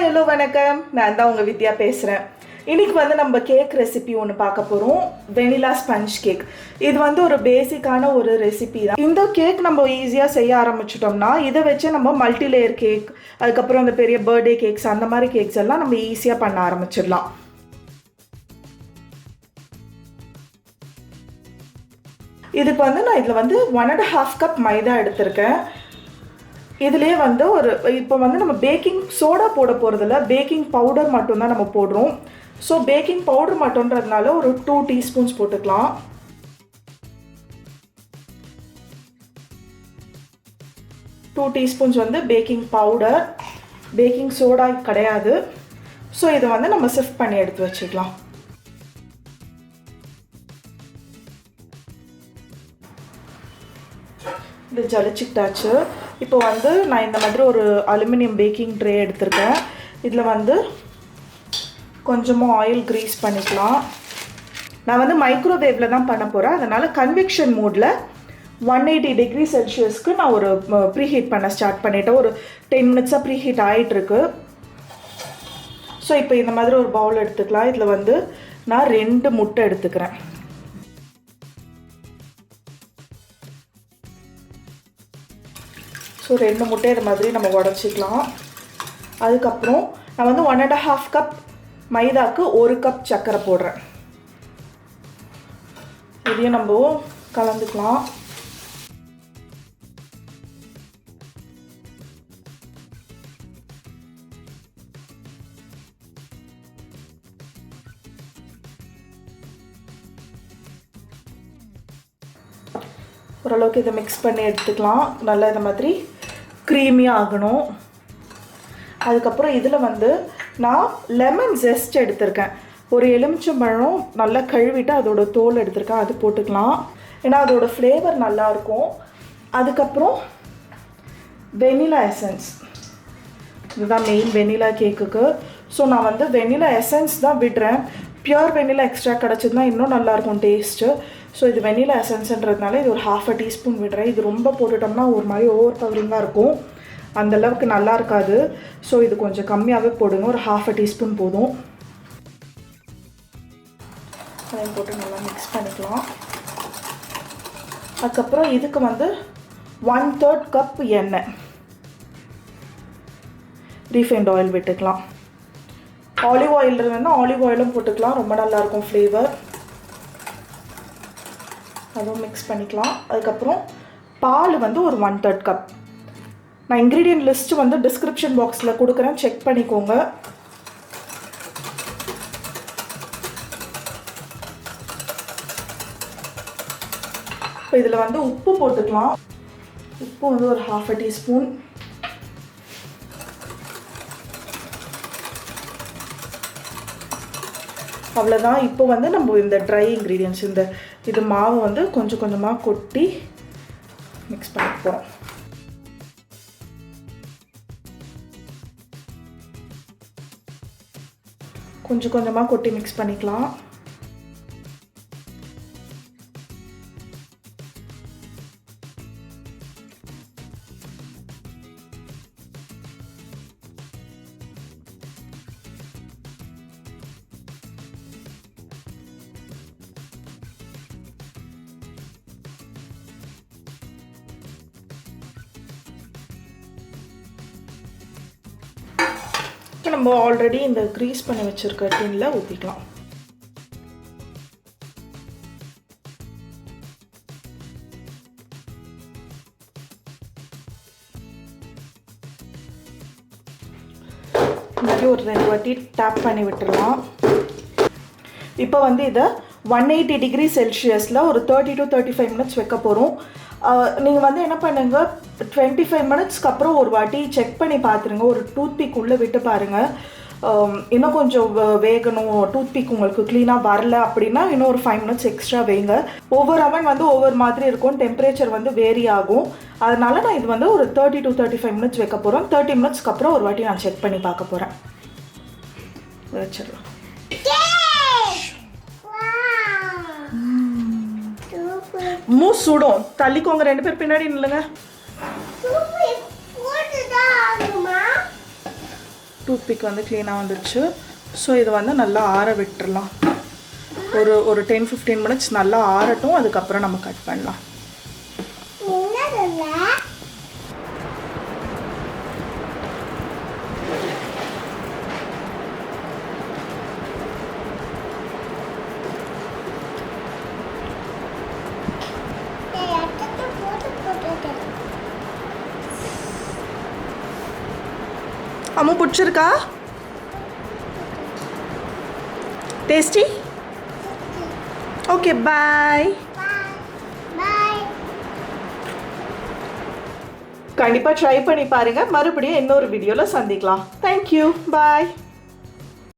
Hi hello வணக்கம். நான் தான் உங்கள் வித்யா பேசுகிறேன். இன்றைக்கி வந்து நம்ம கேக் ரெசிபி ஒன்று பார்க்க போகிறோம். Vanilla sponge cake. இது வந்து ஒரு பேசிக்கான ஒரு ரெசிபி தான். இந்த கேக் நம்ம ஈஸியாக செய்ய ஆரம்பிச்சிட்டோம்னா இதை வச்சு நம்ம மல்டி லேயர் கேக், அதுக்கப்புறம் அந்த பெரிய பர்த்டே கேக்ஸ், அந்த மாதிரி கேக்ஸ் எல்லாம் நம்ம ஈஸியாக பண்ண ஆரம்பிச்சிடலாம். இதுக்கு வந்து நான் இதில் வந்து 1.5 கப் மைதா எடுத்திருக்கேன். இதிலே வந்து இப்போ வந்து நம்ம பேக்கிங் சோடா போட போகிறதில்ல, பேக்கிங் பவுடர் மட்டும்தான் நம்ம போடுறோம். ஸோ பேக்கிங் பவுடர் மட்டும்ன்றதுனால ஒரு 2 டீஸ்பூன்ஸ் போட்டுக்கலாம். டூ டீஸ்பூன்ஸ் வந்து பேக்கிங் பவுடர், பேக்கிங் சோடா கிடையாது. ஸோ இதை வந்து நம்ம சிஃப்ட் பண்ணி எடுத்து வச்சுக்கலாம். இது ஜலிச்சுக்கிட்டாச்சு. இப்போ வந்து நான் இந்த மாதிரி ஒரு அலுமினியம் பேக்கிங் ட்ரே எடுத்திருக்கேன். இதில் வந்து கொஞ்சமாக ஆயில் க்ரீஸ் பண்ணிக்கலாம். நான் வந்து மைக்ரோவேவில் தான் பண்ண போகிறேன். அதனால் கன்வெக்ஷன் மோடில் 180 டிகிரி செல்சியஸ்க்கு நான் ஒரு ப்ரீஹீட் பண்ண ஸ்டார்ட் பண்ணிவிட்டேன். ஒரு 10 மினிட்ஸாக ப்ரீஹீட் ஆகிட்டுருக்கு. ஸோ இப்போ இந்த மாதிரி ஒரு பவுல் எடுத்துக்கலாம். இதில் வந்து நான் 2 முட்டை எடுத்துக்கிறேன். ஸோ 2 முட்டை இது மாதிரி நம்ம உடச்சிக்கலாம். அதுக்கப்புறம் நான் வந்து 1.5 கப் மைதாக்கு 1 கப் சர்க்கரை போடுறேன். இதையும் நம்ம கலந்துக்கலாம். ஓரளவுக்கு இதை மிக்ஸ் பண்ணி எடுத்துக்கலாம். நல்லா இந்த மாதிரி க்ரீமியாக ஆகணும். அதுக்கப்புறம் இதில் வந்து நான் லெமன் ஜெஸ்ட் எடுத்திருக்கேன். ஒரு எலுமிச்சம்பழம் நல்லா கழுவிட்டு அதோட தோல் எடுத்திருக்கேன், அது போட்டுக்கலாம். ஏன்னா அதோட ஃப்ளேவர் நல்லாயிருக்கும். அதுக்கப்புறம் வெனிலா எசன்ஸ், இதுதான் மெயின் வெனிலா கேக்குக்கு. ஸோ நான் வந்து வெனிலா எசன்ஸ் தான் விடுறேன். பியூர் வெனிலா எக்ஸ்ட்ரா கிடச்சதுன்னா இன்னும் நல்லாயிருக்கும் டேஸ்ட்டு. ஸோ இது வெனிலா எசன்ஸ்ன்றதுனால இது ஒரு 1/2 டீஸ்பூன் விடுறேன். இது ரொம்ப போட்டுட்டோம்னா ஒரு மாதிரி ஓவர் பவரிங்காக இருக்கும், அந்தளவுக்கு நல்லா இருக்காது. ஸோ இது கொஞ்சம் கம்மியாகவே போடுங்க, ஒரு 1/2 டீஸ்பூன் போதும். அதையும் போட்டு நல்லா மிக்ஸ் பண்ணிக்கலாம். அதுக்கப்புறம் இதுக்கு வந்து 1/3 கப் எண்ணெய், ரீஃபைண்ட் ஆயில் விட்டுக்கலாம். ஆலிவ் ஆயில் இருந்தால் ஆலிவ் ஆயிலும் போட்டுக்கலாம், ரொம்ப நல்லாயிருக்கும் ஃப்ளேவர். அதுவும் மிக்ஸ் பண்ணிக்கலாம். அதுக்கப்புறம் பால் வந்து ஒரு 1/3 கப். நான் இன்க்ரீடியன்ட் லிஸ்ட்டு வந்து டிஸ்கிரிப்ஷன் பாக்ஸில் கொடுக்குறேன், செக் பண்ணிக்கோங்க. இப்போ இதில் வந்து உப்பு போட்டுக்கலாம். உப்பு வந்து ஒரு 1/2 டீஸ்பூன். அவ்வளோதான். இப்போ வந்து நம்ம இந்த ட்ரை இன்க்ரீடியன்ட்ஸ், இது மாவு வந்து கொஞ்சம் கொஞ்சமாக கொட்டி மிக்ஸ் பண்ண போகிறோம். கொஞ்சம் கொஞ்சமாக கொட்டி மிக்ஸ் பண்ணிக்கலாம். நம்ம ஆல்ரெடி இந்த க்ரீஸ் பண்ணி வச்சிருக்க டின்ல ஊற்றிக்கலாம். இந்த மாதிரி ஒரு 2 வாட்டி டேப் பண்ணி விட்டுடலாம். இப்போ வந்து இதை 180 டிகிரி செல்சியஸில் ஒரு 30 to 35 மினிட்ஸ் வைக்க போகிறோம். நீங்கள் வந்து என்ன பண்ணுங்க, 25 மினிட்ஸ்க்கு அப்புறம் ஒரு வாட்டி செக் பண்ணி பார்த்துருங்க. ஒரு டூத்பிக் உள்ளே விட்டு பாருங்கள். இன்னும் கொஞ்சம் வேகணும், டூத்பிக் உங்களுக்கு க்ளீனாக வரல அப்படின்னா இன்னும் ஒரு 5 மினிட்ஸ் எக்ஸ்ட்ரா வேங்க. ஒவ்வொரு அவன் வந்து ஒவ்வொரு மாதிரி இருக்கும், டெம்பரேச்சர் வந்து வேரி ஆகும். அதனால நான் இது வந்து ஒரு 30 to 35 மினிட்ஸ் வைக்க போகிறோம். 30 மினிட்ஸ்க்கு அப்புறம் ஒரு வாட்டி நான் செக் பண்ணி பார்க்க போகிறேன். வச்சிடலாம். மூஸ் சுடும், தள்ளிக்கோங்க, 2 பேர் பின்னாடி நில்லுங்க. டூத்பிக் வந்து க்ளீனாக வந்துடுச்சு. ஸோ இது வந்து நல்லா ஆற விட்டுறலாம். ஒரு 10-15 மினிட்ஸ் நல்லா ஆறட்டும். அதுக்கப்புறம் நம்ம கட் பண்ணலாம். அம்மா பிடிச்சிருக்கா? டேஸ்டி? ஓகே, பாய். கண்டிப்பாக ட்ரை பண்ணி பாருங்கள். மறுபடியும் இன்னொரு வீடியோவில் சந்திக்கலாம். தேங்க்யூ, பாய்.